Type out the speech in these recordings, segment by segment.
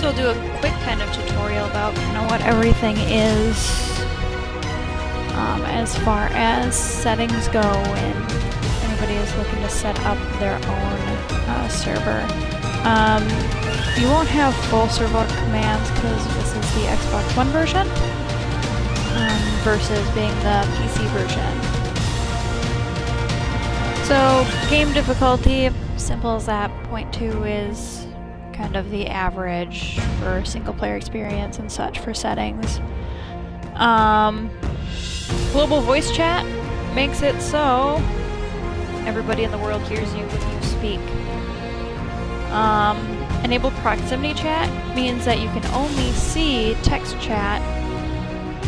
we'll do a quick kind of tutorial about kind of what everything is as far as settings go when anybody is looking to set up their own server. You won't have full server commands because this is the Xbox One version versus being the PC version. So, game difficulty, simple as that. 0.2 is kind of the average for single player experience and such for settings. Global voice chat makes it so everybody in the world hears you when you speak. Enabled proximity chat means that you can only see text chat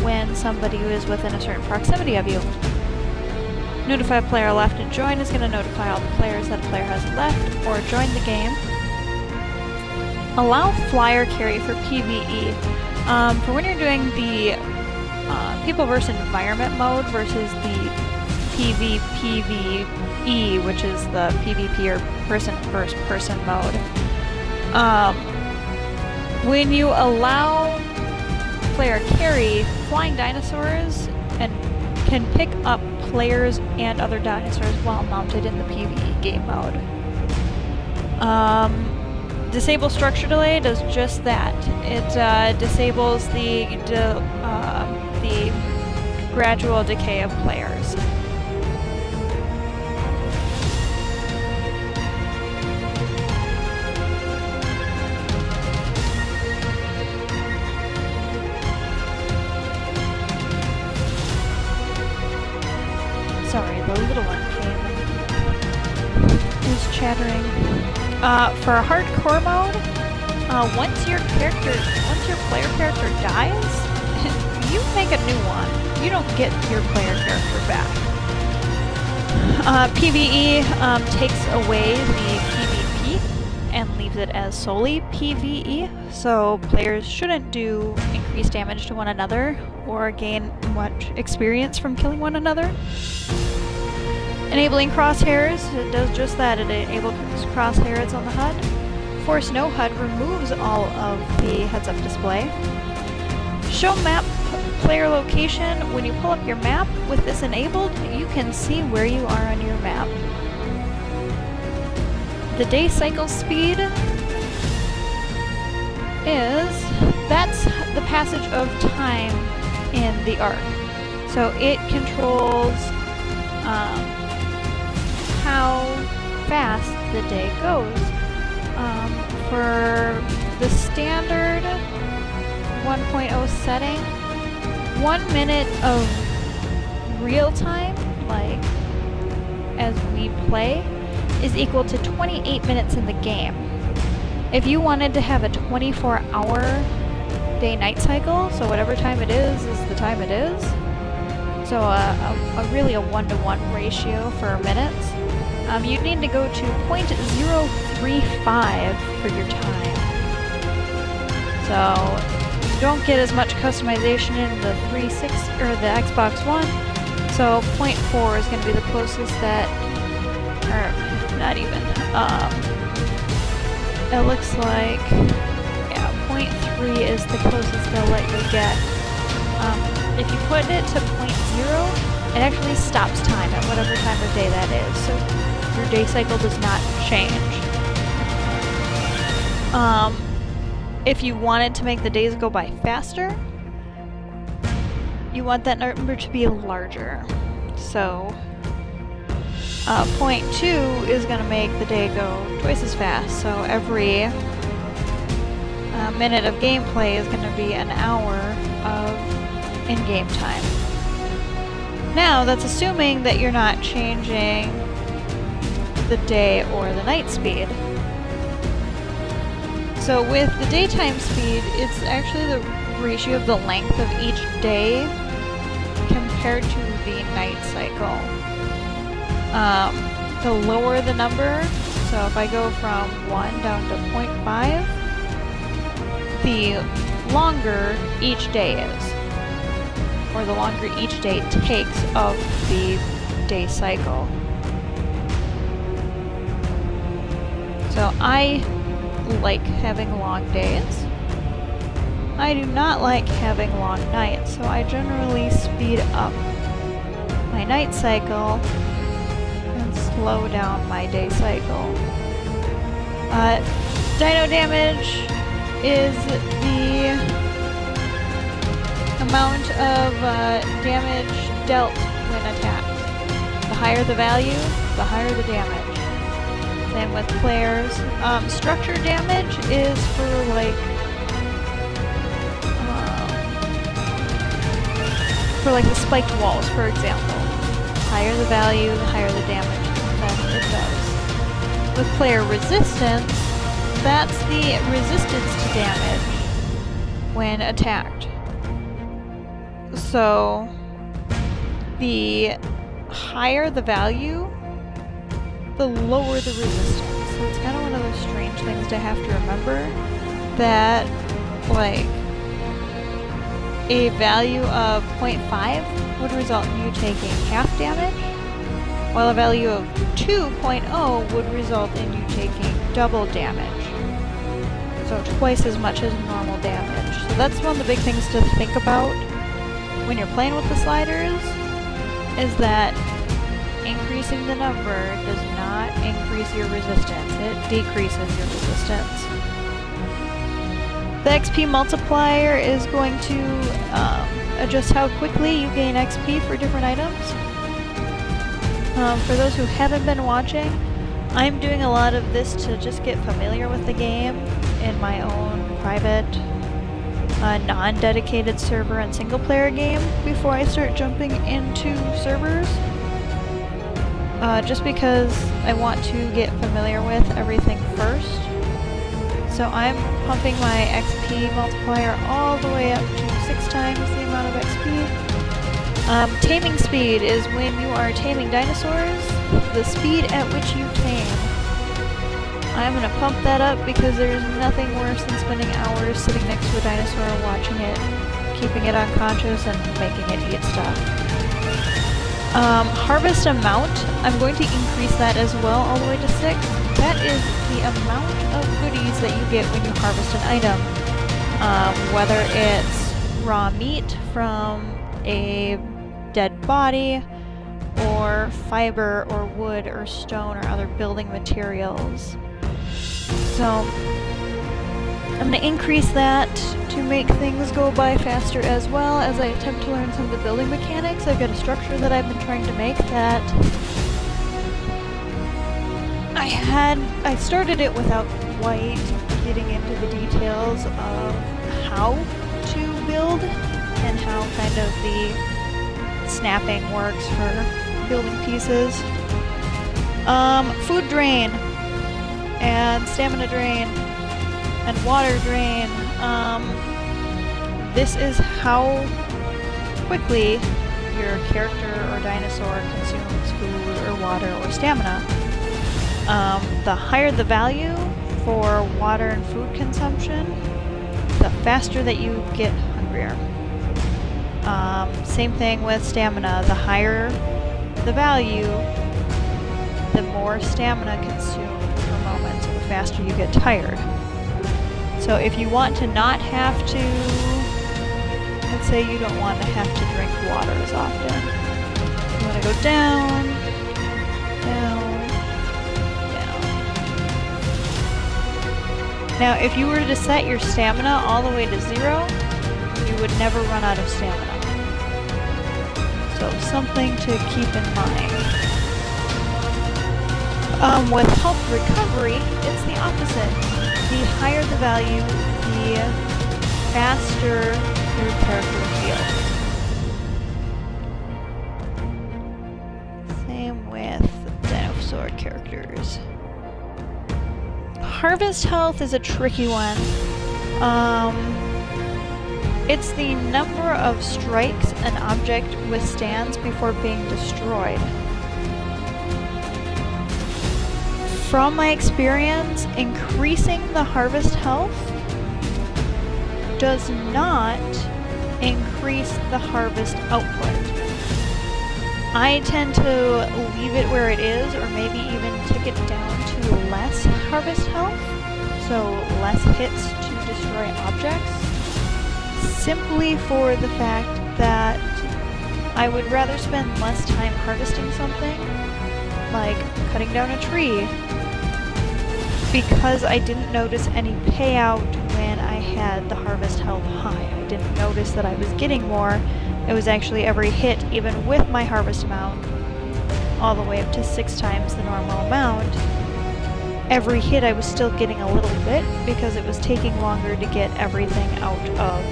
when somebody is within a certain proximity of you. Notify player left and join is going to notify all the players that a player has left or joined the game. Allow flyer carry for PvE. For when you're doing the people versus environment mode versus the PvPvE, which is the PvP or person versus person mode. When you allow player carry, flying dinosaurs and can pick up players and other dinosaurs while mounted in the PvE game mode. Disable structure delay does just that. It disables the gradual decay of players. Sorry, the little one came and is chattering. For hardcore mode, once your player character dies, you make a new one. You don't get your player character back. PvE takes away the PvP and leaves it as solely PvE, so players shouldn't do increased damage to one another or gain much experience from killing one another. Enabling crosshairs, it does just that. It enables crosshairs on the HUD. Force no HUD removes all of the heads-up display. Show map player location. When you pull up your map with this enabled, you can see where you are on your map. The day cycle speed that's the passage of time in the arc. So it controls how fast the day goes. For the standard 1.0 setting, 1 minute of real time, like as we play, is equal to 28 minutes in the game. If you wanted to have a 24-hour day-night cycle, so whatever time it is the time it is, so really a 1-to-1 ratio for minutes, you'd need to go to 0.035 for your time. So you don't get as much customization in the 360 or the Xbox One. So 0.4 is going to be the closest that, or not even. It looks like, yeah, 0.3 is the closest they'll let you get. If you put it to 0.0, it actually stops time at whatever time of day that is. So your day cycle does not change. If you wanted to make the days go by faster, you want that number to be larger. So 0.2 is going to make the day go twice as fast. So every minute of gameplay is going to be an hour of in-game time. Now, that's assuming that you're not changing the day or the night speed. So with the daytime speed, it's actually the ratio of the length of each day compared to the night cycle. The lower the number, so if I go from 1 down to 0.5, the longer each day is, or the longer each day takes of the day cycle. So I like having long days. I do not like having long nights, so I generally speed up my night cycle and slow down my day cycle. Dino damage is the amount of damage dealt when attacked. The higher the value, the higher the damage. Same with players. Structure damage is for like the spiked walls, for example. The higher the value, the higher the damage that it does. With player resistance, that's the resistance to damage when attacked. So, the higher the value, the lower the resistance. So it's kind of one of those strange things to have to remember, that, like, a value of 0.5 would result in you taking half damage, while a value of 2.0 would result in you taking double damage. So twice as much as normal damage. So that's one of the big things to think about when you're playing with the sliders, is that increasing the number does not increase your resistance, it decreases your resistance. The XP multiplier is going to adjust how quickly you gain XP for different items. For those who haven't been watching, I'm doing a lot of this to just get familiar with the game in my own private, non-dedicated server and single-player game before I start jumping into servers. Just because I want to get familiar with everything first. So I'm pumping my XP multiplier all the way up to 6 times the amount of XP. Taming speed is when you are taming dinosaurs, the speed at which you tame. I'm going to pump that up because there's nothing worse than spending hours sitting next to a dinosaur, watching it, keeping it unconscious, and making it eat stuff. Harvest amount, I'm going to increase that as well all the way to 6. That is the amount of goodies that you get when you harvest an item. Whether it's raw meat from a dead body, or fiber, or wood, or stone, or other building materials. So, I'm going to increase that to make things go by faster, as well as I attempt to learn some of the building mechanics. I've got a structure that I've been trying to make that I started it without quite getting into the details of how to build and how kind of the snapping works for building pieces. Food drain and stamina drain and water drain. This is how quickly your character or dinosaur consumes food or water or stamina. The higher the value for water and food consumption, the faster that you get hungrier. Same thing with stamina. The higher the value, the more stamina consumed per moment, so the faster you get tired. So if you want to not have to, let's say you don't want to have to drink water as often, you want to go down, down, down. Now if you were to set your stamina all the way to 0, you would never run out of stamina. So something to keep in mind. With health recovery, it's the opposite. The higher the value, the faster your character heals. Same with dinosaur characters. Harvest health is a tricky one. It's the number of strikes an object withstands before being destroyed. From my experience, increasing the harvest health does not increase the harvest output. I tend to leave it where it is, or maybe even tick it down to less harvest health, so less hits to destroy objects. simply for the fact that I would rather spend less time harvesting something, like cutting down a tree, because I didn't notice any payout when I had the harvest held high. I didn't notice that I was getting more. It was actually every hit, even with my harvest amount, all the way up to 6 times the normal amount. Every hit I was still getting a little bit because it was taking longer to get everything out of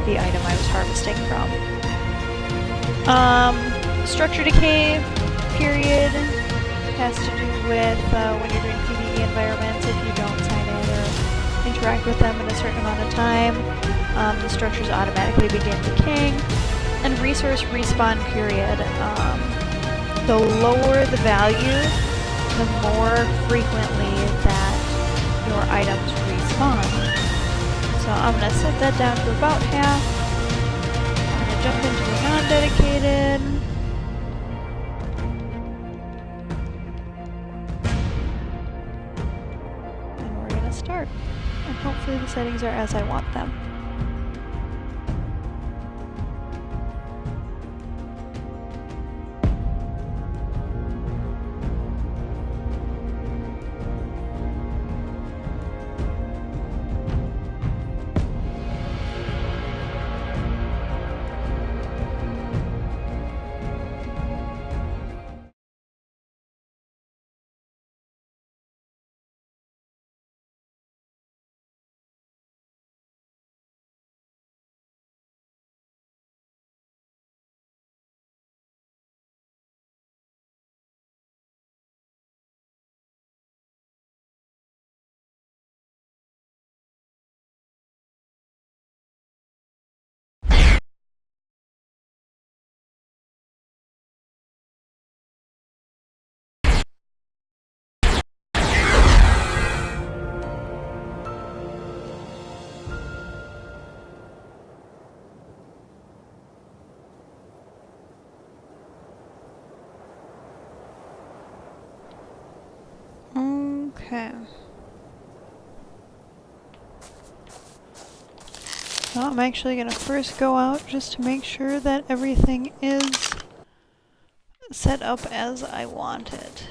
the item I was harvesting from. Structure decay period has to do with when you're doing PvE environments. If you don't sign in or interact with them in a certain amount of time, the structures automatically begin decaying. And resource respawn period. The lower the value, the more frequently that your items respawn. So I'm going to set that down to about half. I'm going to jump into the non-dedicated. And we're going to start. And hopefully the settings are as I want them. Okay. So I'm actually going to first go out just to make sure that everything is set up as I want it.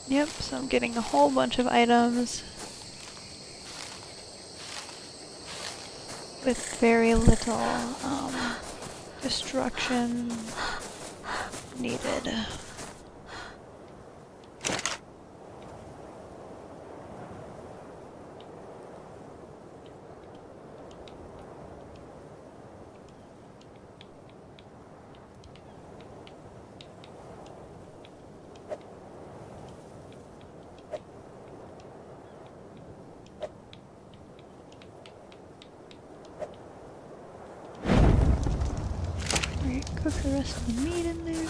Yep, so I'm getting a whole bunch of items with very little destruction needed. Cook the rest of the meat in there.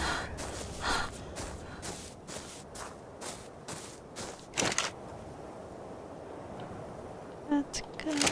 That's good.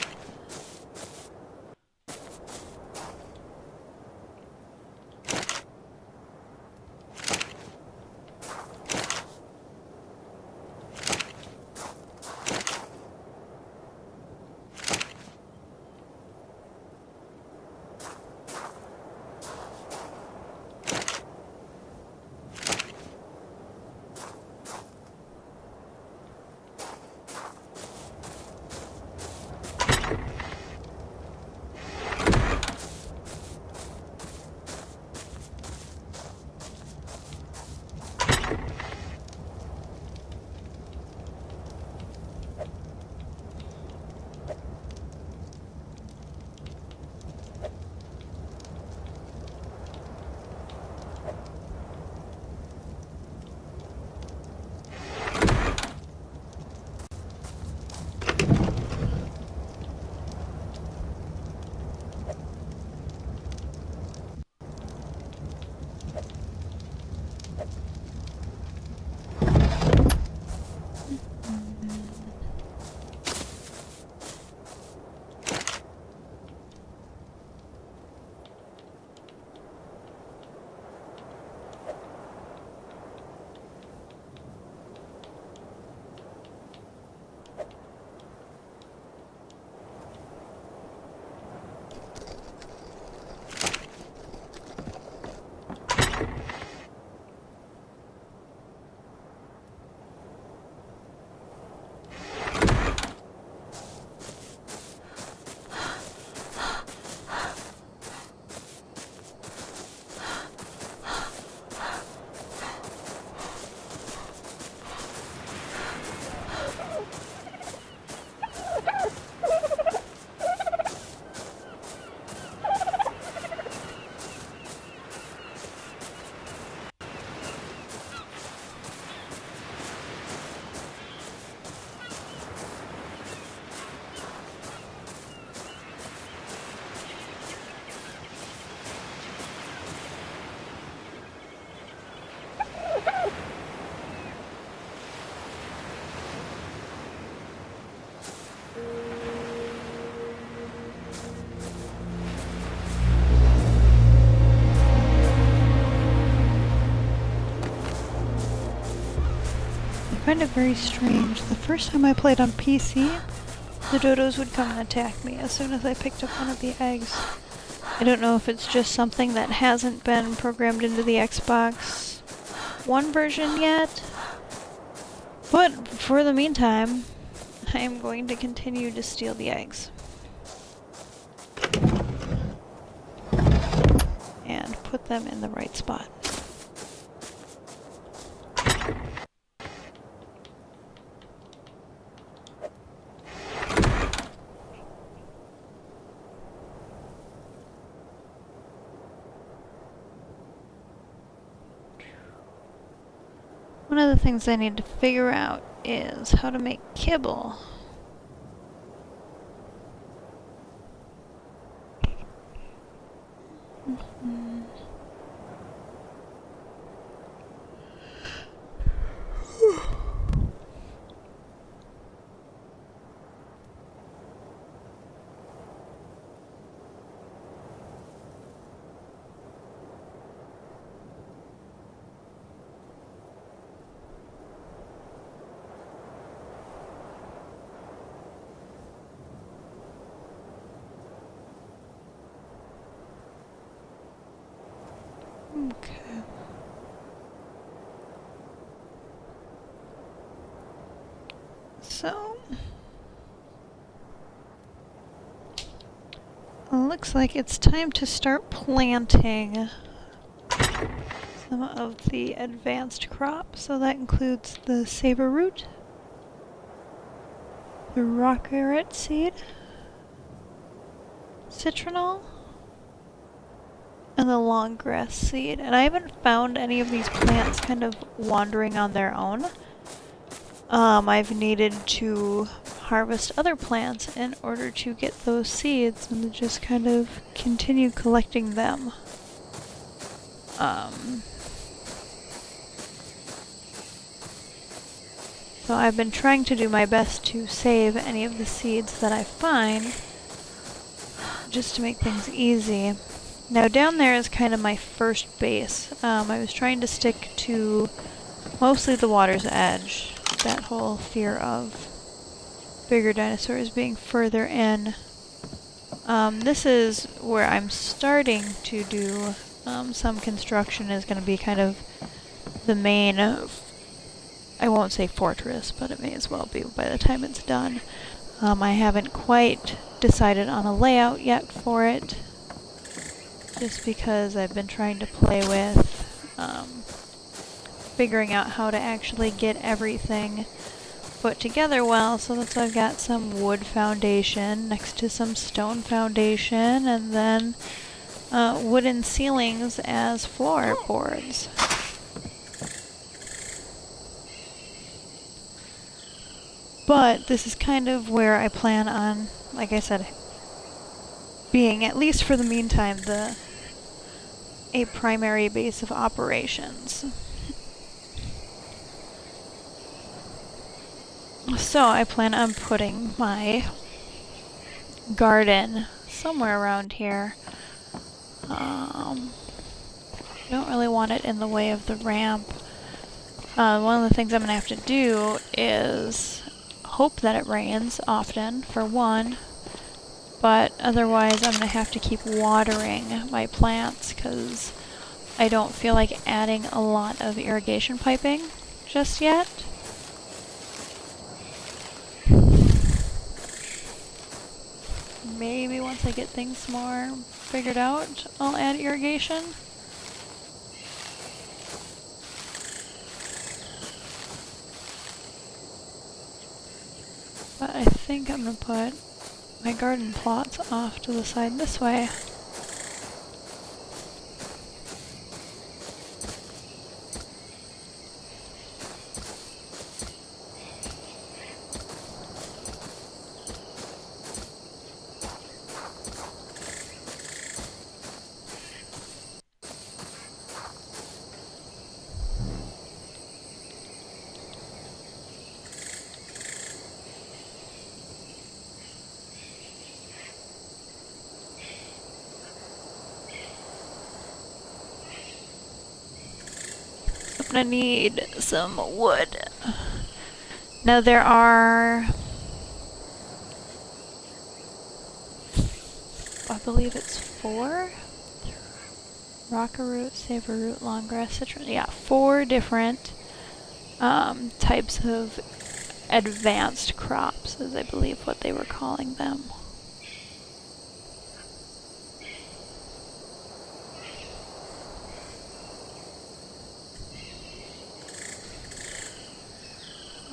find it very strange. The first time I played on PC, the dodos would come and attack me as soon as I picked up one of the eggs. I don't know if it's just something that hasn't been programmed into the Xbox One version yet, but for the meantime, I am going to continue to steal the eggs. And put them in the right spot. One of the things I need to figure out is how to make kibble. Okay. So, looks like it's time to start planting some of the advanced crops. So that includes the saber root, the rock carrot seed, citronal, and the long grass seed. And I haven't found any of these plants kind of wandering on their own. I've needed to harvest other plants in order to get those seeds and just kind of continue collecting them. So I've been trying to do my best to save any of the seeds that I find, just to make things easy. Now down there is kind of my first base. I was trying to stick to mostly the water's edge. That whole fear of bigger dinosaurs being further in. This is where I'm starting to do some construction. Is going to be kind of the main, I won't say fortress, but it may as well be by the time it's done. I haven't quite decided on a layout yet for it, just because I've been trying to play with figuring out how to actually get everything put together well. So that's why I've got some wood foundation next to some stone foundation, and then wooden ceilings as floorboards. But this is kind of where I plan on, like I said, being, at least for the meantime, a primary base of operations. So I plan on putting my garden somewhere around here. Don't really want it in the way of the ramp. One of the things I'm going to have to do is hope that it rains often, for one, but otherwise I'm going to have to keep watering my plants because I don't feel like adding a lot of irrigation piping just yet. Maybe once I get things more figured out, I'll add irrigation. But I think I'm going to put my garden plots off to the side this way. I'm gonna need some wood Now there are, I believe it's 4. Rocket-root, savor-root, long-grass, citron. Yeah, 4 different types of advanced crops, is I believe what they were calling them.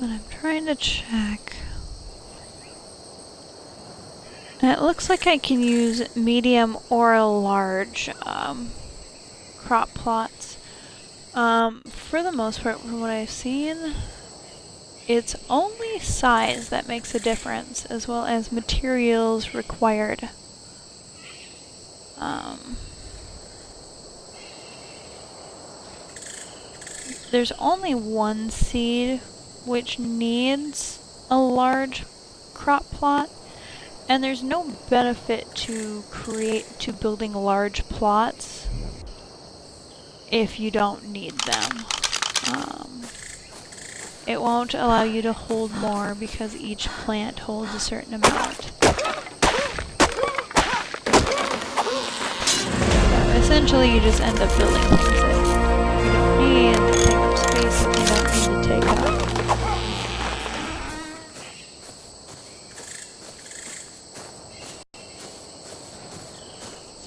And I'm trying to check. And it looks like I can use medium or large crop plots. For the most part, from what I've seen, it's only size that makes a difference, as well as materials required. There's only one seed which needs a large crop plot, and there's no benefit to building large plots if you don't need them. It won't allow you to hold more because each plant holds a certain amount. So essentially you just end up building things that you don't need, that take up space that you don't need to take up.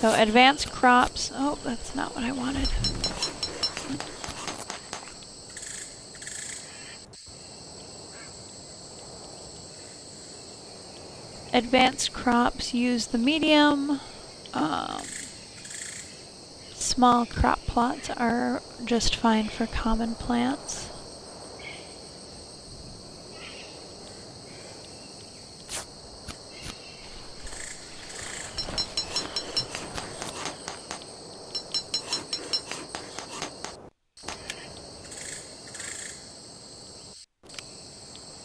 So advanced crops, oh, that's not what I wanted. Advanced crops use the medium. Small crop plots are just fine for common plants.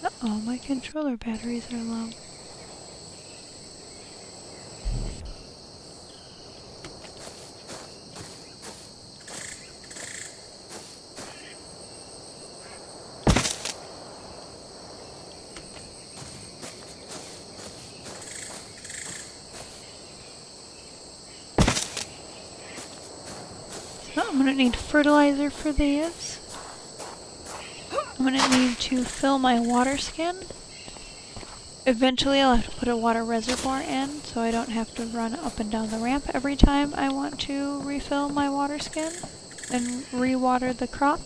Uh-oh, my controller batteries are low. So I'm gonna need fertilizer for these. I'm gonna need to fill my water skin. Eventually I'll have to put a water reservoir in so I don't have to run up and down the ramp every time I want to refill my water skin and re-water the crop.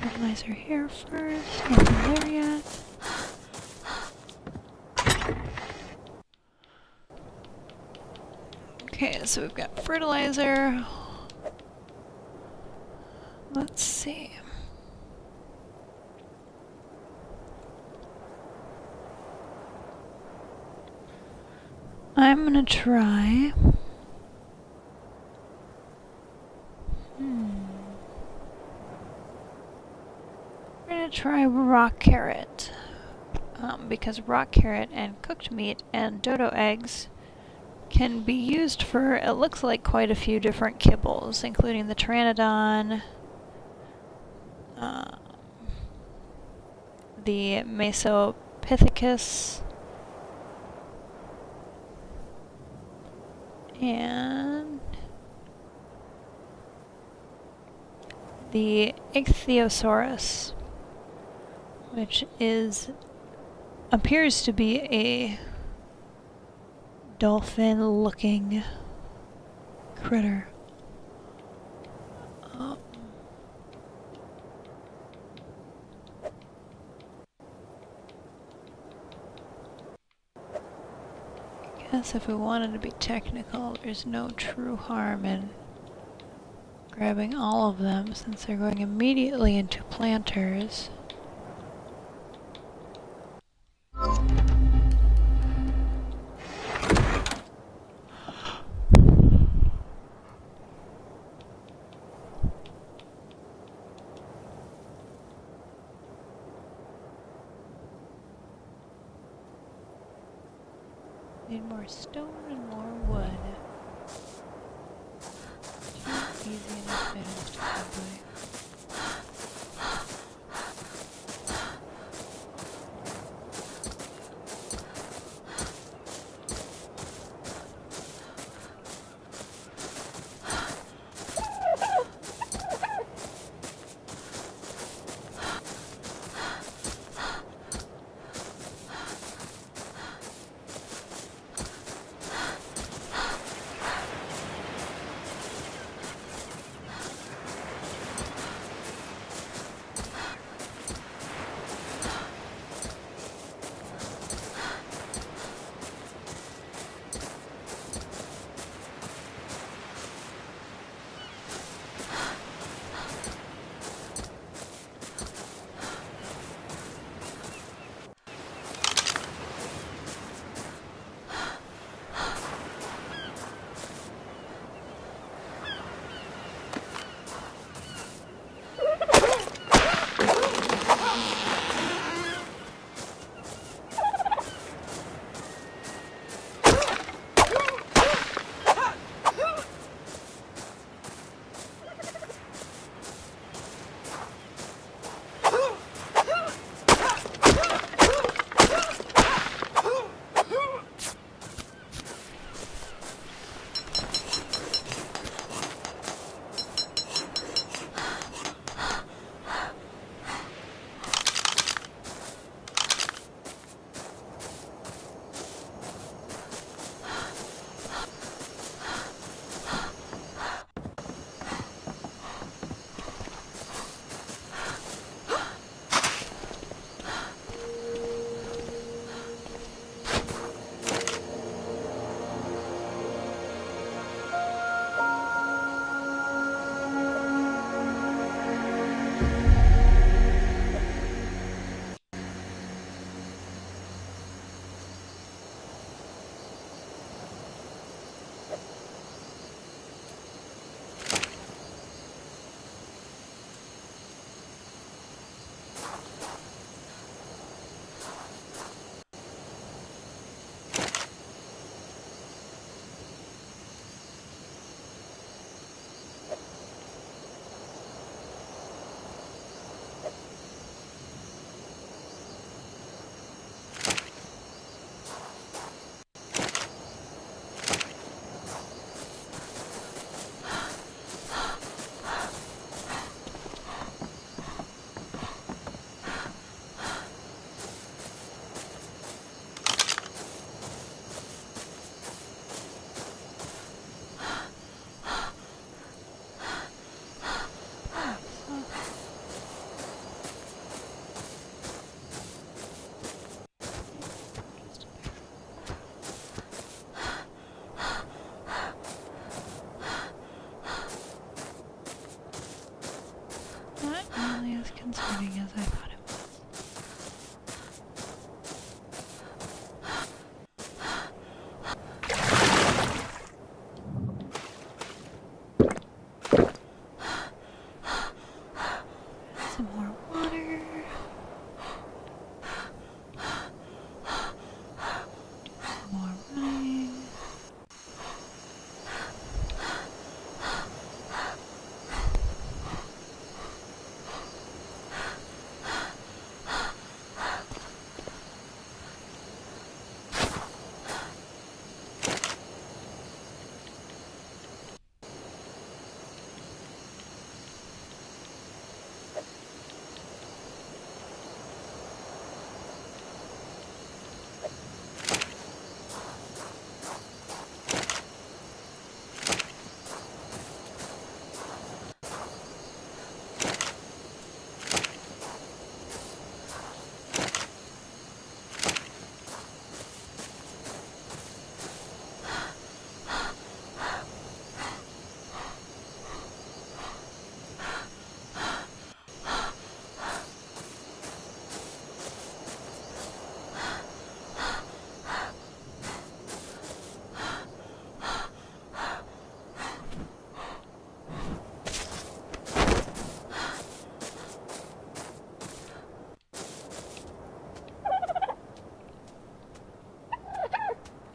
Fertilizer here first, nothing there yet. Okay, so we've got fertilizer. Let's see. I'm gonna try. Try rock carrot, because rock carrot and cooked meat and dodo eggs can be used for, it looks like, quite a few different kibbles, including the pteranodon, the Mesopithecus, and the Ichthyosaurus, which appears to be a dolphin-looking critter. guess if we wanted to be technical, there's no true harm in grabbing all of them since they're going immediately into planters. Need more stone and more wood. Easy enough items to come by.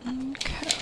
Okay.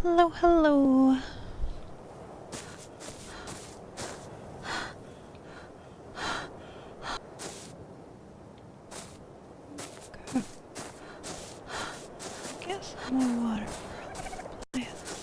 Hello, hello. Okay. Get some more water for the plants.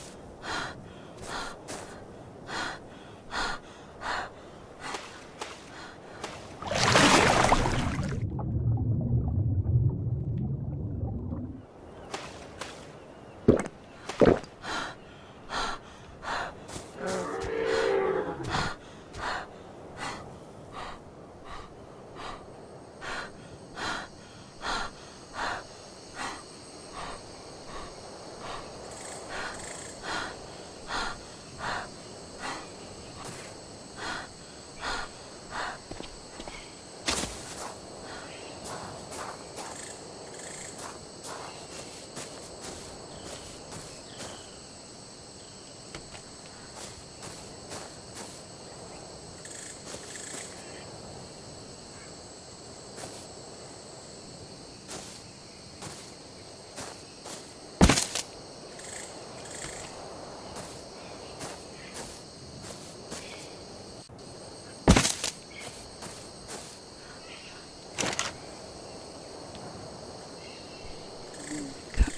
Okay.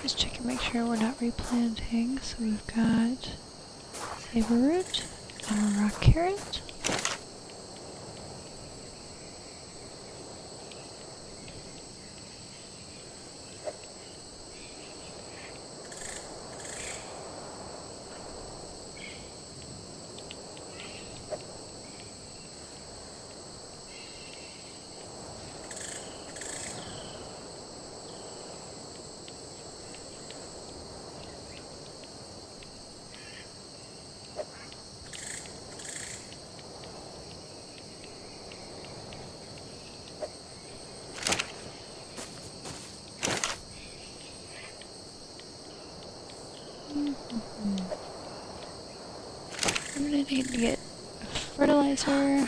Just check and make sure we're not replanting. So we've got saber root and a rock carrot. I'm gonna need to get fertilizer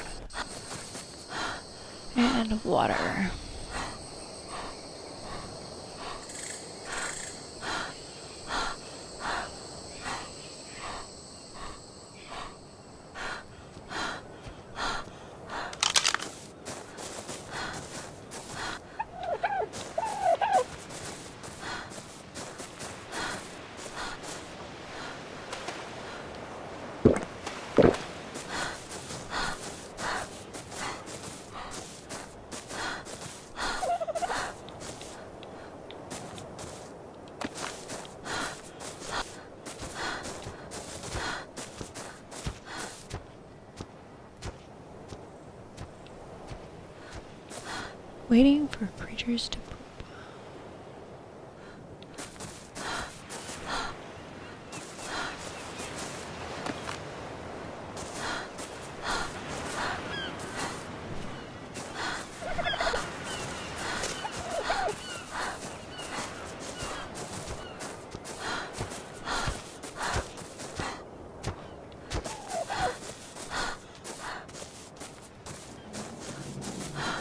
and water. Waiting for creatures to poop.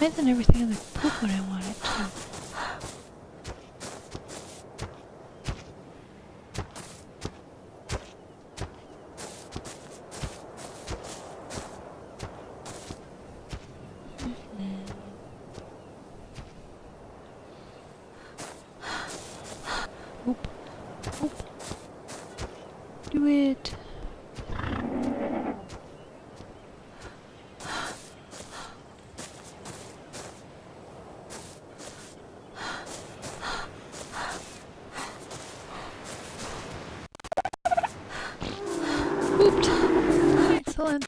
Made than everything in the poop when I wanted to. Oop. Oop. Do it. Pooped. Excellent.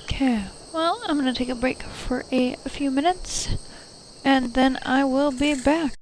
Okay, well, I'm gonna take a break for a few minutes, and then I will be back.